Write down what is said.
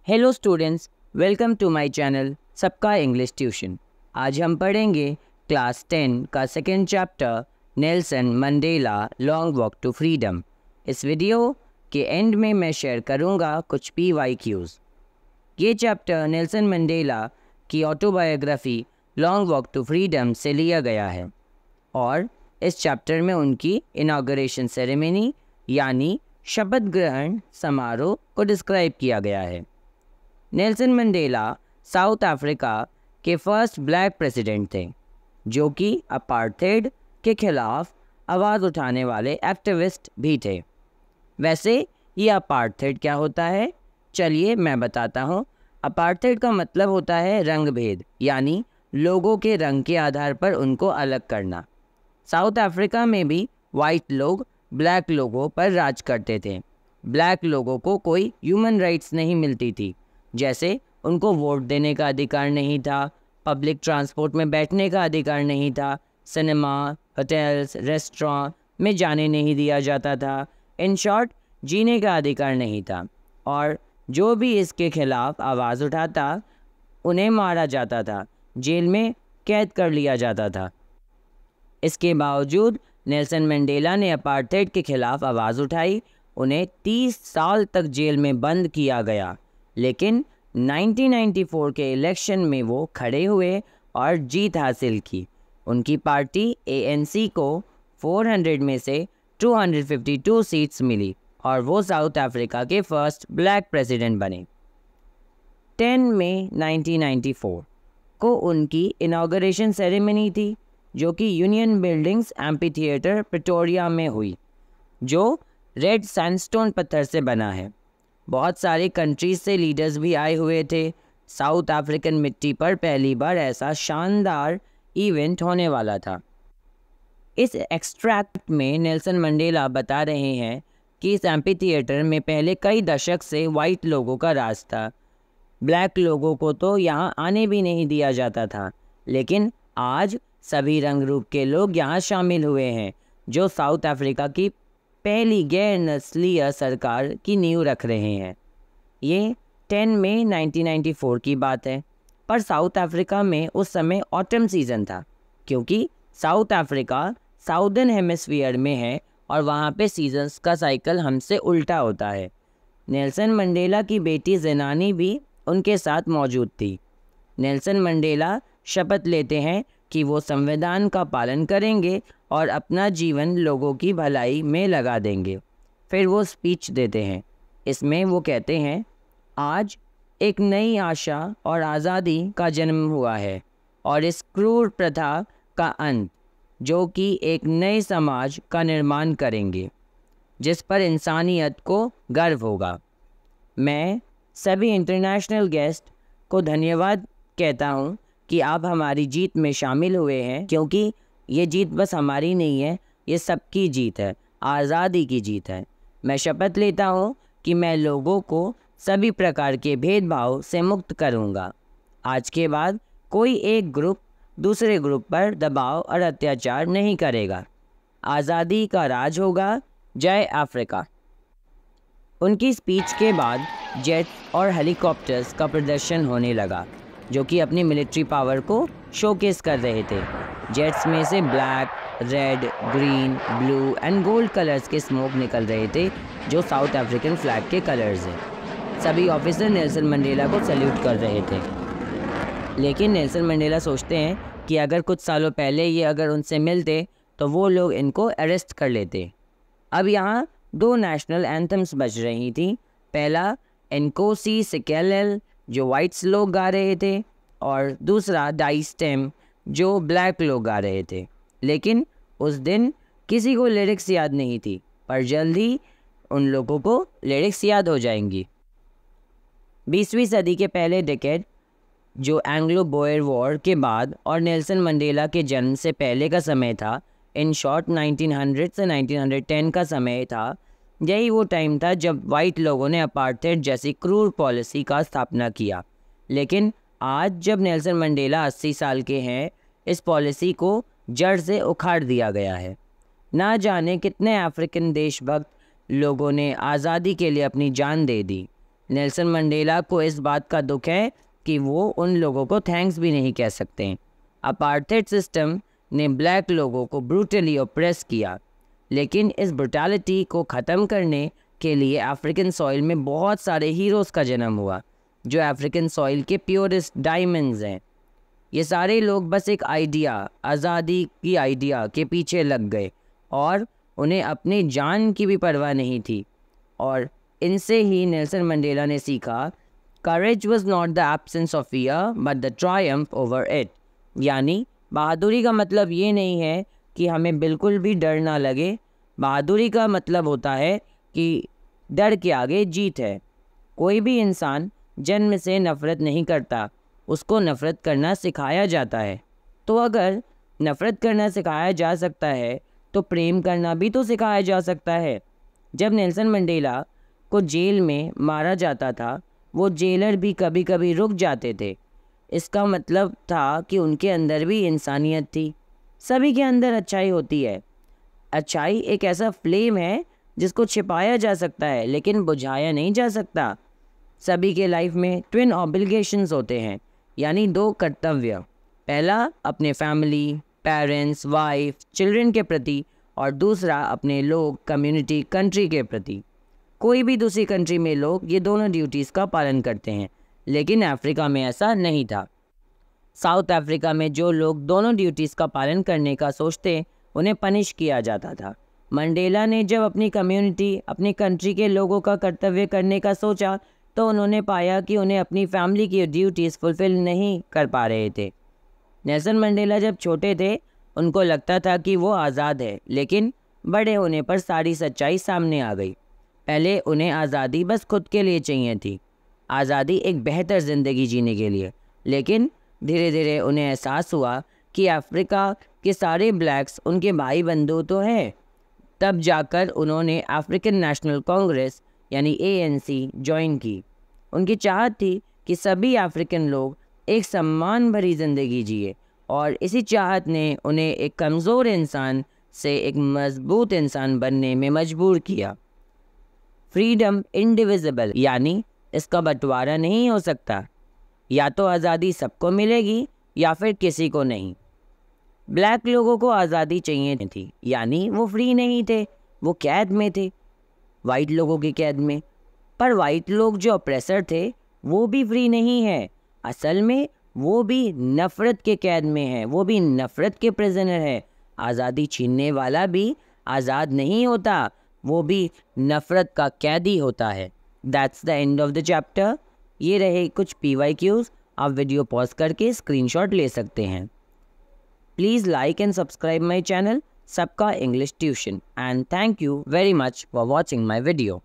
Hello students, welcome to my channel सबका English tuition. आज हम पढ़ेंगे क्लास 10 का second chapter Nelson Mandela long walk to freedom. इस वीडियो के एंड में मैं शेयर करूंगा कुछ PYQs। ये चैप्टर नेल्सन मंडेला की autobiography long walk to freedom से लिया गया है और इस चैप्टर में उनकी इनॉग्रेशन सेरेमनी यानी शपथ ग्रहण समारोह को डिस्क्राइब किया गया है। नेल्सन मंडेला साउथ अफ्रीका के फर्स्ट ब्लैक प्रेसिडेंट थे जो कि अपार्थेड के खिलाफ आवाज़ उठाने वाले एक्टिविस्ट भी थे। वैसे ये अपार्थेड क्या होता है, चलिए मैं बताता हूँ। अपार्थेड का मतलब होता है रंग भेद, यानी लोगों के रंग के आधार पर उनको अलग करना। साउथ अफ्रीका में भी वाइट लोग ब्लैक लोगों पर राज करते थे। ब्लैक लोगों को कोई ह्यूमन राइट्स नहीं मिलती थी, जैसे उनको वोट देने का अधिकार नहीं था, पब्लिक ट्रांसपोर्ट में बैठने का अधिकार नहीं था, सिनेमा, होटल्स, रेस्टोरेंट में जाने नहीं दिया जाता था। इन शॉर्ट, जीने का अधिकार नहीं था और जो भी इसके खिलाफ आवाज़ उठाता उन्हें मारा जाता था, जेल में कैद कर लिया जाता था। इसके बावजूद नेल्सन मंडेला ने अपार्थेड के खिलाफ आवाज़ उठाई। उन्हें 30 साल तक जेल में बंद किया गया, लेकिन 1994 के इलेक्शन में वो खड़े हुए और जीत हासिल की। उनकी पार्टी ANC को 400 में से 252 सीट्स मिली और वो साउथ अफ्रीका के फर्स्ट ब्लैक प्रेसिडेंट बने। 10 मई 1994 को उनकी इनॉग्रेशन सेरेमनी थी जो कि union buildings amphi theatre Pretoria में हुई, जो रेड सैंडस्टोन पत्थर से बना है। बहुत सारे कंट्रीज से लीडर्स भी आए हुए थे। साउथ अफ्रीकन मिट्टी पर पहली बार ऐसा शानदार इवेंट होने वाला था। इस एक्सट्रैक्ट में नेल्सन मंडेला बता रहे हैं कि इस एम्पी थिएटर में पहले कई दशक से वाइट लोगों का राज था। ब्लैक लोगों को तो यहाँ आने भी नहीं दिया जाता था, लेकिन आज सभी रंग रूप के लोग यहाँ शामिल हुए हैं, जो साउथ अफ्रीका की पहली गैर नस्लीय सरकार की नींव रख रहे हैं। ये 10 मई 1994 की बात है, पर साउथ अफ्रीका में उस समय ऑटम सीज़न था, क्योंकि साउथ अफ्रीका साउदर्न हेमिस्फीयर में है और वहाँ पे सीजन्स का साइकिल हमसे उल्टा होता है। नेल्सन मंडेला की बेटी ज़ेनानी भी उनके साथ मौजूद थी। नेल्सन मंडेला शपथ लेते हैं कि वो संविधान का पालन करेंगे और अपना जीवन लोगों की भलाई में लगा देंगे। फिर वो स्पीच देते हैं। इसमें वो कहते हैं, आज एक नई आशा और आज़ादी का जन्म हुआ है और इस क्रूर प्रथा का अंत, जो कि एक नए समाज का निर्माण करेंगे जिस पर इंसानियत को गर्व होगा। मैं सभी इंटरनेशनल गेस्ट को धन्यवाद कहता हूँ कि आप हमारी जीत में शामिल हुए हैं, क्योंकि ये जीत बस हमारी नहीं है, ये सबकी जीत है, आज़ादी की जीत है। मैं शपथ लेता हूँ कि मैं लोगों को सभी प्रकार के भेदभाव से मुक्त करूँगा। आज के बाद कोई एक ग्रुप दूसरे ग्रुप पर दबाव और अत्याचार नहीं करेगा। आज़ादी का राज होगा। जय अफ्रीका। उनकी स्पीच के बाद जेट्स और हेलीकॉप्टर्स का प्रदर्शन होने लगा, जो कि अपनी मिलिट्री पावर को शोकेस कर रहे थे। जेट्स में से black, red, green, blue and gold colours के स्मोक निकल रहे थे, जो साउथ अफ्रीकन फ्लैग के कलर्स हैं। सभी ऑफिसर नेल्सन मंडेला को सैल्यूट कर रहे थे, लेकिन नेल्सन मंडेला सोचते हैं कि अगर कुछ सालों पहले ये अगर उनसे मिलते तो वो लोग इनको अरेस्ट कर लेते। अब यहाँ 2 नेशनल एंथम्स बज रही थी। पहला एनकोसी सिकेलेल जो वाइट्स लोग गा रहे थे और दूसरा डाइस्टेम जो ब्लैक लोग गा रहे थे। लेकिन उस दिन किसी को लिरिक्स याद नहीं थी, पर जल्द ही उन लोगों को लिरिक्स याद हो जाएंगी। 20वीं सदी के पहले डिकेड, जो एंग्लो बोयर वॉर के बाद और नेल्सन मंडेला के जन्म से पहले का समय था, इन शॉर्ट 1900 से 1910 का समय था। यही वो टाइम था जब वाइट लोगों ने अपार्थेड जैसी क्रूर पॉलिसी का स्थापना किया। लेकिन आज जब नेल्सन मंडेला 80 साल के हैं, इस पॉलिसी को जड़ से उखाड़ दिया गया है। ना जाने कितने अफ्रीकन देशभक्त लोगों ने आज़ादी के लिए अपनी जान दे दी। नेल्सन मंडेला को इस बात का दुख है कि वो उन लोगों को थैंक्स भी नहीं कह सकते। अपार्थाइड सिस्टम ने ब्लैक लोगों को ब्रूटली ऑप्रेस किया, लेकिन इस ब्रूटैलिटी को ख़त्म करने के लिए अफ्रीकन सॉइल में बहुत सारे हीरोज़ का जन्म हुआ, जो अफ्रीकन सॉइल के प्योरेस्ट डायमंड्स हैं। ये सारे लोग बस एक आइडिया, आज़ादी की आइडिया के पीछे लग गए और उन्हें अपनी जान की भी परवाह नहीं थी। और इनसे ही नेल्सन मंडेला ने सीखा, courage was not the absence of fear but the triumph over it. यानी बहादुरी का मतलब ये नहीं है कि हमें बिल्कुल भी डर ना लगे। बहादुरी का मतलब होता है कि डर के आगे जीत है। कोई भी इंसान जन्म से नफ़रत नहीं करता, उसको नफ़रत करना सिखाया जाता है। तो अगर नफ़रत करना सिखाया जा सकता है तो प्रेम करना भी तो सिखाया जा सकता है। जब नेल्सन मंडेला को जेल में मारा जाता था, वो जेलर भी कभी कभी रुक जाते थे। इसका मतलब था कि उनके अंदर भी इंसानियत थी। सभी के अंदर अच्छाई होती है। अच्छाई एक ऐसा फ्लेम है जिसको छिपाया जा सकता है लेकिन बुझाया नहीं जा सकता। सभी के लाइफ में ट्विन ऑब्लिगेशंस होते हैं, यानी दो कर्तव्य। पहला अपने फैमिली, पेरेंट्स, वाइफ, चिल्ड्रन के प्रति, और दूसरा अपने लोग, कम्युनिटी, कंट्री के प्रति। कोई भी दूसरी कंट्री में लोग ये दोनों ड्यूटीज़ का पालन करते हैं, लेकिन अफ्रीका में ऐसा नहीं था। साउथ अफ्रीका में जो लोग दोनों ड्यूटीज़ का पालन करने का सोचते, उन्हें पनिश किया जाता था। मंडेला ने जब अपनी कम्युनिटी, अपनी कंट्री के लोगों का कर्तव्य करने का सोचा, तो उन्होंने पाया कि उन्हें अपनी फैमिली की ड्यूटीज़ फुलफ़िल नहीं कर पा रहे थे। नेल्सन मंडेला जब छोटे थे, उनको लगता था कि वो आज़ाद है, लेकिन बड़े होने पर सारी सच्चाई सामने आ गई। पहले उन्हें आज़ादी बस खुद के लिए चाहिए थी, आज़ादी एक बेहतर ज़िंदगी जीने के लिए। लेकिन धीरे धीरे उन्हें एहसास हुआ कि अफ्रीका के सारे ब्लैक्स उनके भाई बंधु तो हैं। तब जाकर उन्होंने अफ्रीकन नेशनल कांग्रेस यानी ANC ज्वाइन की। उनकी चाहत थी कि सभी अफ्रीकन लोग एक सम्मान भरी ज़िंदगी जिए, और इसी चाहत ने उन्हें एक कमज़ोर इंसान से एक मजबूत इंसान बनने में मजबूर किया। फ्रीडम इंडिविजिबल, यानी इसका बंटवारा नहीं हो सकता। या तो आज़ादी सबको मिलेगी या फिर किसी को नहीं। ब्लैक लोगों को आज़ादी चाहिए थी, यानी वो फ्री नहीं थे, वो कैद में थे, वाइट लोगों की कैद में। पर वाइट लोग जो ऑप्रेसर थे वो भी फ्री नहीं है। असल में वो भी नफ़रत के कैद में है, वो भी नफ़रत के प्रिजनर है। आज़ादी छीनने वाला भी आज़ाद नहीं होता, वो भी नफ़रत का कैदी होता है। That's the end of the chapter. ये रहे कुछ PYQs। आप वीडियो पॉज करके स्क्रीनशॉट ले सकते हैं। Please like and subscribe my channel सबका English tuition, and thank you very much for watching my video.